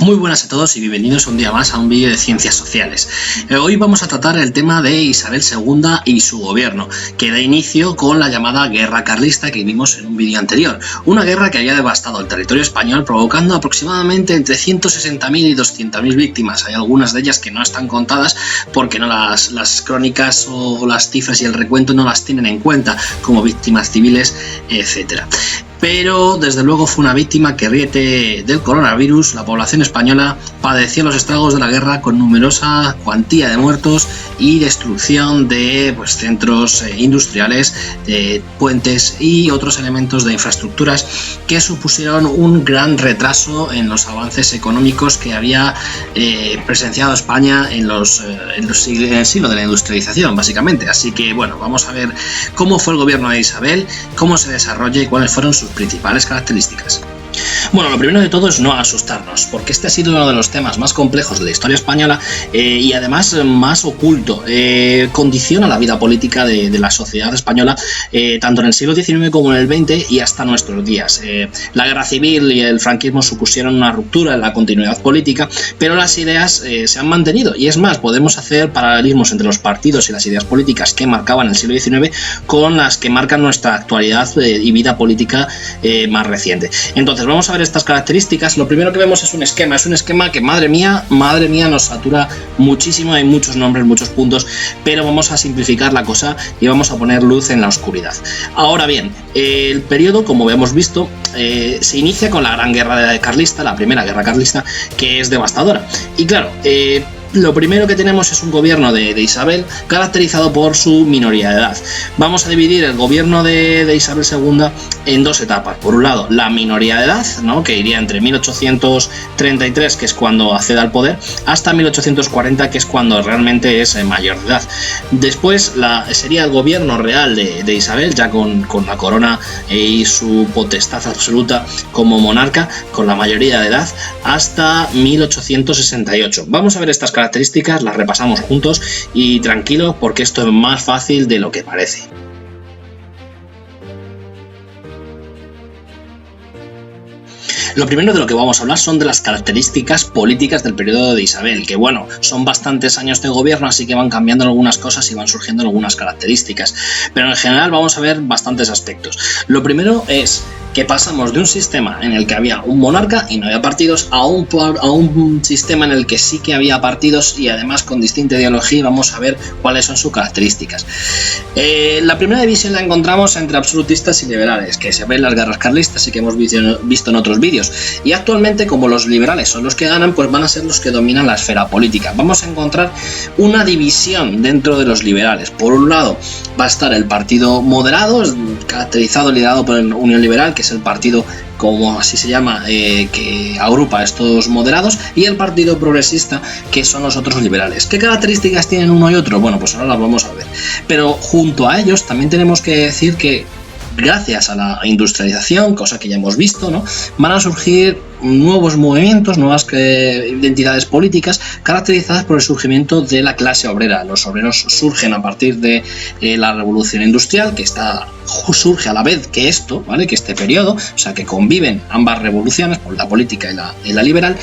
Muy buenas a todos y bienvenidos un día más a un vídeo de Ciencias Sociales. Hoy vamos a tratar el tema de Isabel II y su gobierno, que da inicio con la llamada Guerra Carlista que vimos en un vídeo anterior. Una guerra que había devastado el territorio español, provocando aproximadamente entre 160.000 y 200.000 víctimas. Hay algunas de ellas que no están contadas porque no las crónicas o las cifras y el recuento no las tienen en cuenta, como víctimas civiles, etc. Pero desde luego fue una víctima que riete del coronavirus. La población española padeció los estragos de la guerra con numerosa cuantía de muertos y destrucción de centros industriales, de puentes y otros elementos de infraestructuras que supusieron un gran retraso en los avances económicos que había presenciado España en el siglo de la industrialización, básicamente. Así que bueno, vamos a ver cómo fue el gobierno de Isabel, cómo se desarrolla y cuáles fueron sus principales características. Bueno, lo primero de todo es no asustarnos, porque este ha sido uno de los temas más complejos de la historia española y además más oculto. Condiciona la vida política de la sociedad española tanto en el siglo XIX como en el XX y hasta nuestros días. La guerra civil y el franquismo supusieron una ruptura en la continuidad política, pero las ideas se han mantenido, y es más, podemos hacer paralelismos entre los partidos y las ideas políticas que marcaban el siglo XIX con las que marcan nuestra actualidad y vida política más reciente. Entonces vamos a ver estas características. Lo primero que vemos es un esquema que madre mía nos satura muchísimo, hay muchos nombres, muchos puntos, pero vamos a simplificar la cosa y vamos a poner luz en la oscuridad. Ahora bien, el periodo, como hemos visto, se inicia con la gran guerra carlista, la primera guerra carlista, que es devastadora. Y claro, lo primero que tenemos es un gobierno de Isabel caracterizado por su minoría de edad. Vamos a dividir el gobierno de Isabel II en dos etapas. Por un lado, la minoría de edad, ¿no?, que iría entre 1833, que es cuando accede al poder, hasta 1840, que es cuando realmente es mayor de edad. Después sería el gobierno real de Isabel, ya con la corona y su potestad absoluta como monarca, con la mayoría de edad, hasta 1868. Vamos a ver estas características, las repasamos juntos y tranquilo, porque esto es más fácil de lo que parece. Lo primero de lo que vamos a hablar son de las características políticas del periodo de Isabel, que bueno, son bastantes años de gobierno, así que van cambiando algunas cosas y van surgiendo algunas características, pero en general vamos a ver bastantes aspectos. Lo primero es que pasamos de un sistema en el que había un monarca y no había partidos a un sistema en el que sí que había partidos y además con distinta ideología, y vamos a ver cuáles son sus características. La primera división la encontramos entre absolutistas y liberales, que se ve en las guerras carlistas y que hemos visto en otros vídeos, y actualmente, como los liberales son los que ganan, pues van a ser los que dominan la esfera política. Vamos a encontrar una división dentro de los liberales. Por un lado va a estar el partido moderado, caracterizado, liderado por la Unión Liberal, que es el partido, como así se llama, que agrupa a estos moderados, y el partido progresista, que son los otros liberales. ¿Qué características tienen uno y otro? Bueno, pues ahora las vamos a ver. Pero junto a ellos también tenemos que decir que gracias a la industrialización, cosa que ya hemos visto, ¿no?, van a surgir nuevos movimientos, nuevas identidades políticas caracterizadas por el surgimiento de la clase obrera. Los obreros surgen a partir de la revolución industrial, que surge a la vez que esto, ¿vale?, que este periodo, o sea que conviven ambas revoluciones, la política y la liberal,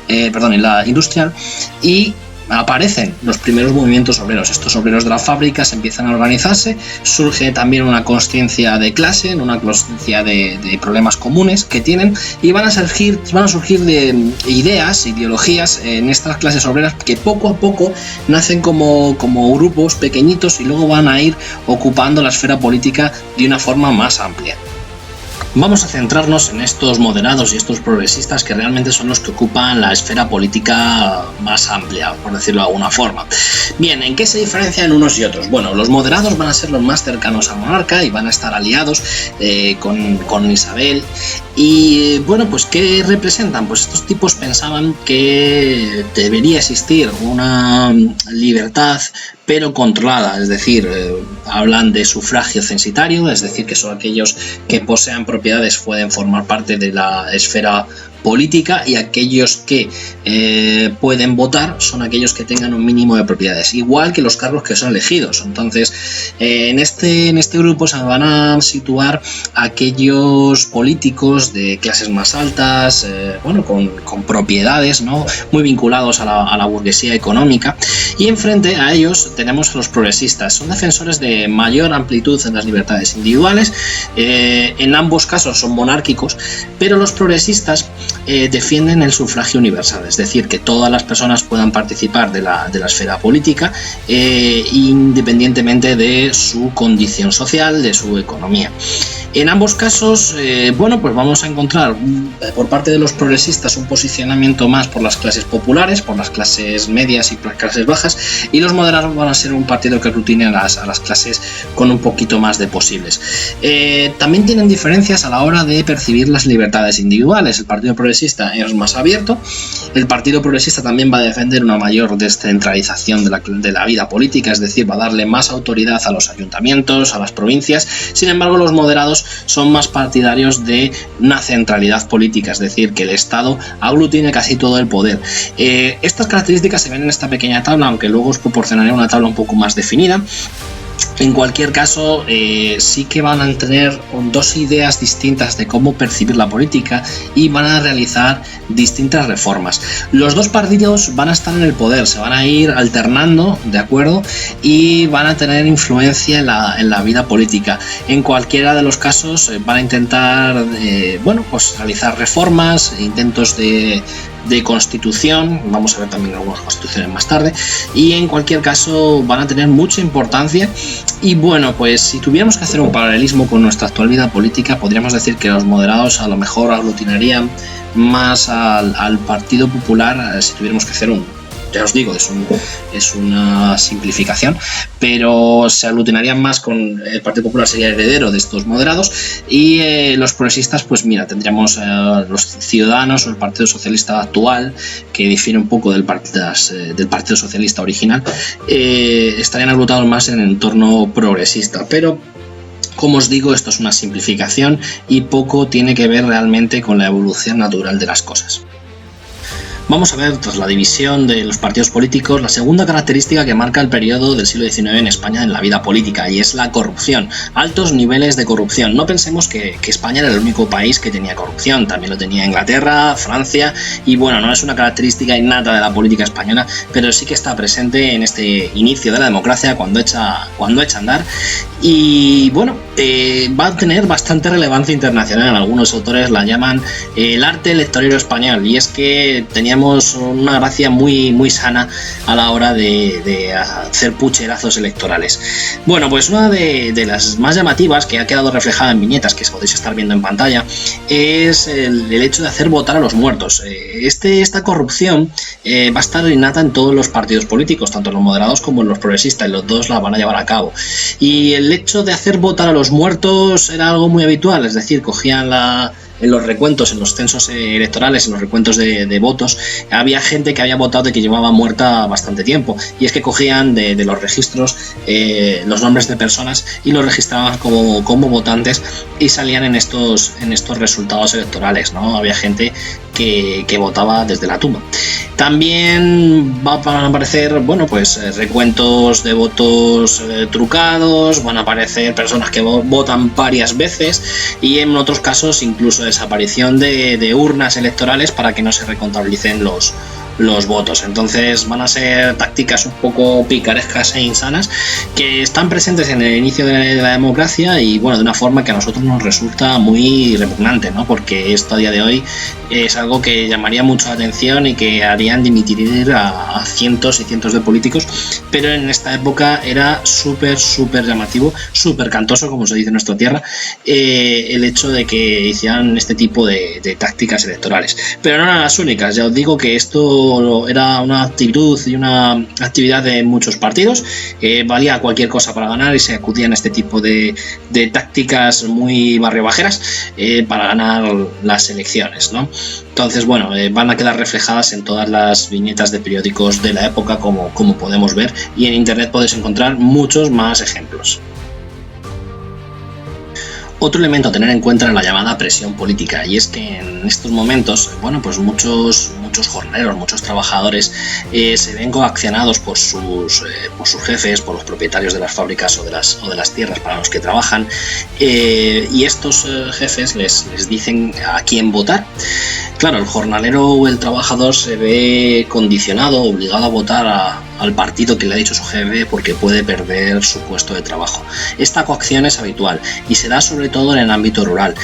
y la industrial, y aparecen los primeros movimientos obreros. Estos obreros de las fábricas empiezan a organizarse, surge también una conciencia de clase, una conciencia de problemas comunes que tienen, y van a surgir de ideas, ideologías en estas clases obreras que poco a poco nacen como grupos pequeñitos y luego van a ir ocupando la esfera política de una forma más amplia. Vamos a centrarnos en estos moderados y estos progresistas, que realmente son los que ocupan la esfera política más amplia, por decirlo de alguna forma. Bien, ¿en qué se diferencian unos y otros? Bueno, los moderados van a ser los más cercanos al monarca y van a estar aliados con Isabel. Y bueno, pues ¿qué representan? Pues estos tipos pensaban que debería existir una libertad, pero controlada, es decir, hablan de sufragio censitario, es decir, que solo aquellos que posean propiedades pueden formar parte de la esfera política, y aquellos que pueden votar son aquellos que tengan un mínimo de propiedades, igual que los cargos que son elegidos. Entonces, en este grupo se van a situar aquellos políticos de clases más altas, con propiedades, ¿no?, muy vinculados a la burguesía económica, y enfrente a ellos tenemos a los progresistas. Son defensores de mayor amplitud en las libertades individuales. En ambos casos son monárquicos, pero los progresistas defienden el sufragio universal, es decir, que todas las personas puedan participar de la esfera política, independientemente de su condición social, de su economía. En ambos casos, pues vamos a encontrar por parte de los progresistas un posicionamiento más por las clases populares, por las clases medias y por las clases bajas, y los moderados van a ser un partido que aglutine a las clases con un poquito más de posibles. También tienen diferencias a la hora de percibir las libertades individuales. El Partido Progresista es más abierto. El Partido Progresista también va a defender una mayor descentralización de la vida política, es decir, va a darle más autoridad a los ayuntamientos, a las provincias. Sin embargo, los moderados son más partidarios de una centralidad política, es decir, que el Estado aglutine casi todo el poder. Estas características se ven en esta pequeña tabla, aunque luego os proporcionaré una tabla un poco más definida. En cualquier caso, sí que van a tener dos ideas distintas de cómo percibir la política y van a realizar distintas reformas. Los dos partidos van a estar en el poder, se van a ir alternando, ¿de acuerdo? Y van a tener influencia en la vida política. En cualquiera de los casos van a intentar realizar reformas, intentos de constitución. Vamos a ver también algunas constituciones más tarde, y en cualquier caso van a tener mucha importancia. Y bueno, pues si tuviéramos que hacer un paralelismo con nuestra actual vida política, podríamos decir que los moderados a lo mejor aglutinarían más al Partido Popular, si tuviéramos que hacer ya os digo, es una simplificación, pero se aglutinarían más con el Partido Popular, sería heredero de estos moderados, y los progresistas, pues mira, tendríamos los Ciudadanos o el Partido Socialista actual, que difiere un poco del Partido Socialista original, estarían aglutinados más en el entorno progresista, pero como os digo, esto es una simplificación y poco tiene que ver realmente con la evolución natural de las cosas. Vamos a ver, tras la división de los partidos políticos, la segunda característica que marca el periodo del siglo XIX en España en la vida política, y es la corrupción. Altos niveles de corrupción. No pensemos que España era el único país que tenía corrupción, también lo tenía Inglaterra, Francia, y bueno, no es una característica innata de la política española, pero sí que está presente en este inicio de la democracia cuando echa a andar. Y bueno, va a tener bastante relevancia internacional. Algunos autores la llaman el arte electorero español, y es que teníamos una gracia muy, muy sana a la hora de hacer pucherazos electorales. Bueno, pues una de las más llamativas, que ha quedado reflejada en viñetas que podéis estar viendo en pantalla, es el hecho de hacer votar a los muertos. Esta corrupción va a estar innata en todos los partidos políticos, tanto en los moderados como en los progresistas, y los dos la van a llevar a cabo. Y el hecho de hacer votar a los muertos era algo muy habitual, es decir, cogían en los recuentos, en los censos electorales, en los recuentos de votos, había gente que había votado y que llevaba muerta bastante tiempo, y es que cogían de los registros los nombres de personas y los registraban como votantes, y salían en estos resultados electorales, ¿no? Había gente que votaba desde la tumba. También van a aparecer, recuentos de votos trucados, van a aparecer personas que votan varias veces, y en otros casos incluso desaparición de urnas electorales para que no se recontabilicen los votos. Entonces van a ser tácticas un poco picarescas e insanas que están presentes en el inicio de la democracia, y bueno, de una forma que a nosotros nos resulta muy repugnante, ¿no? Porque esto a día de hoy es algo que llamaría mucho la atención y que harían dimitir a cientos y cientos de políticos, pero en esta época era súper llamativo, súper cantoso, como se dice en nuestra tierra, el hecho de que hicieran este tipo de tácticas electorales. Pero no eran las únicas, ya os digo que esto era una actitud y una actividad de muchos partidos, valía cualquier cosa para ganar, y se acudían a este tipo de tácticas muy barriobajeras para ganar las elecciones, ¿no? Entonces, bueno, van a quedar reflejadas en todas las viñetas de periódicos de la época, como podemos ver, y en internet podéis encontrar muchos más ejemplos. Otro elemento a tener en cuenta es la llamada presión política, y es que en estos momentos, bueno, pues muchos jornaleros, muchos trabajadores se ven coaccionados por sus jefes, por los propietarios de las fábricas o de las tierras para los que trabajan, y estos jefes les dicen a quién votar. Claro, el jornalero o el trabajador se ve condicionado, obligado a votar al partido que le ha dicho su jefe porque puede perder su puesto de trabajo. Esta coacción es habitual y se da sobre todo en el ámbito rural.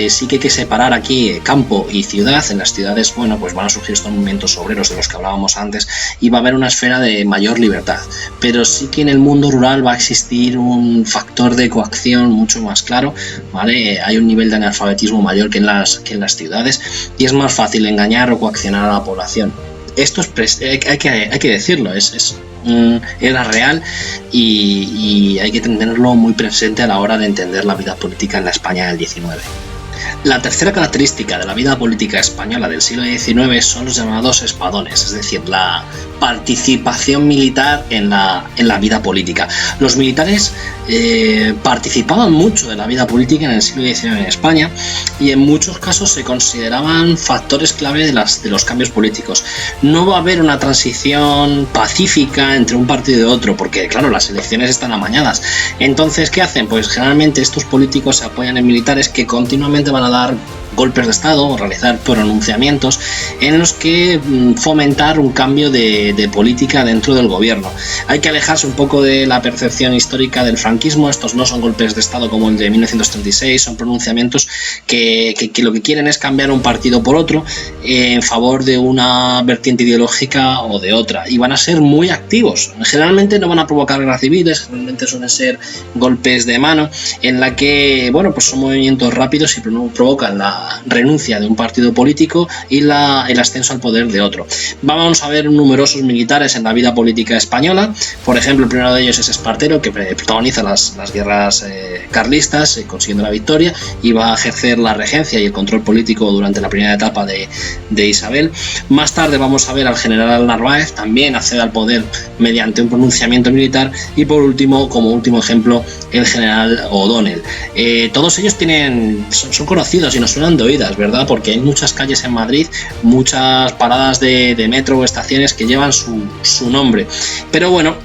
Sí que hay que separar aquí campo y ciudad. En las ciudades, bueno, pues van a surgir estos movimientos obreros de los que hablábamos antes y va a haber una esfera de mayor libertad. Pero sí que en el mundo rural va a existir un factor de coacción mucho más claro, ¿vale? Hay un nivel de analfabetismo mayor que en las ciudades y es más fácil engañar o coaccionar a la población. Esto hay que decirlo, era real y hay que tenerlo muy presente a la hora de entender la vida política en la España del 19. La tercera característica de la vida política española del siglo XIX son los llamados espadones, es decir, la participación militar en la vida política. Los militares participaban mucho de la vida política en el siglo XIX en España y en muchos casos se consideraban factores clave de los cambios políticos. No va a haber una transición pacífica entre un partido y otro porque, claro, las elecciones están amañadas. Entonces, ¿qué hacen? Pues generalmente estos políticos se apoyan en militares que continuamente van a dar golpes de estado o realizar pronunciamientos en los que fomentar un cambio de política dentro del gobierno. Hay que alejarse un poco de la percepción histórica del franquismo. Estos no son golpes de estado como el de 1936, son pronunciamientos que lo que quieren es cambiar un partido por otro en favor de una vertiente ideológica o de otra, y van a ser muy activos. Generalmente no van a provocar guerras civiles, generalmente suelen ser golpes de mano en la que, bueno, pues son movimientos rápidos y provocan la renuncia de un partido político y el ascenso al poder de otro. Vamos a ver numerosos militares en la vida política española. Por ejemplo, el primero de ellos es Espartero, que protagoniza las guerras carlistas, consiguiendo la victoria, y va a ejercer la regencia y el control político durante la primera etapa de Isabel. Más tarde vamos a ver al general Narváez, también accede al poder mediante un pronunciamiento militar, y por último, como último ejemplo, el general O'Donnell. Todos ellos son conocidos y nos suenan de oídas, ¿verdad? Porque hay muchas calles en Madrid, muchas paradas de metro o estaciones que llevan su nombre. Pero bueno,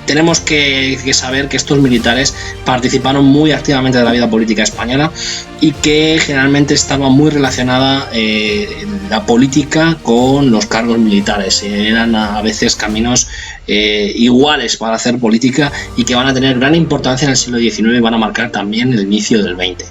tenemos que saber que estos militares participaron muy activamente de la vida política española y que generalmente estaba muy relacionada la política con los cargos militares. Eran a veces caminos iguales para hacer política y que van a tener gran importancia en el siglo XIX y van a marcar también el inicio del XX.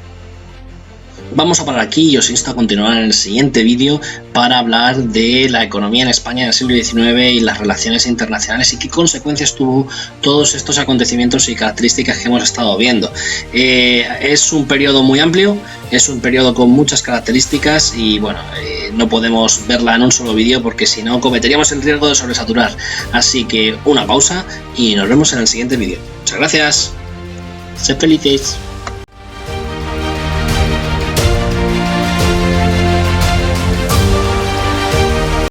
Vamos a parar aquí y os insto a continuar en el siguiente vídeo para hablar de la economía en España en el siglo XIX y las relaciones internacionales y qué consecuencias tuvo todos estos acontecimientos y características que hemos estado viendo. Es un periodo muy amplio, es un periodo con muchas características y bueno, no podemos verla en un solo vídeo porque si no cometeríamos el riesgo de sobresaturar. Así que una pausa y nos vemos en el siguiente vídeo. Muchas gracias. Sed felices.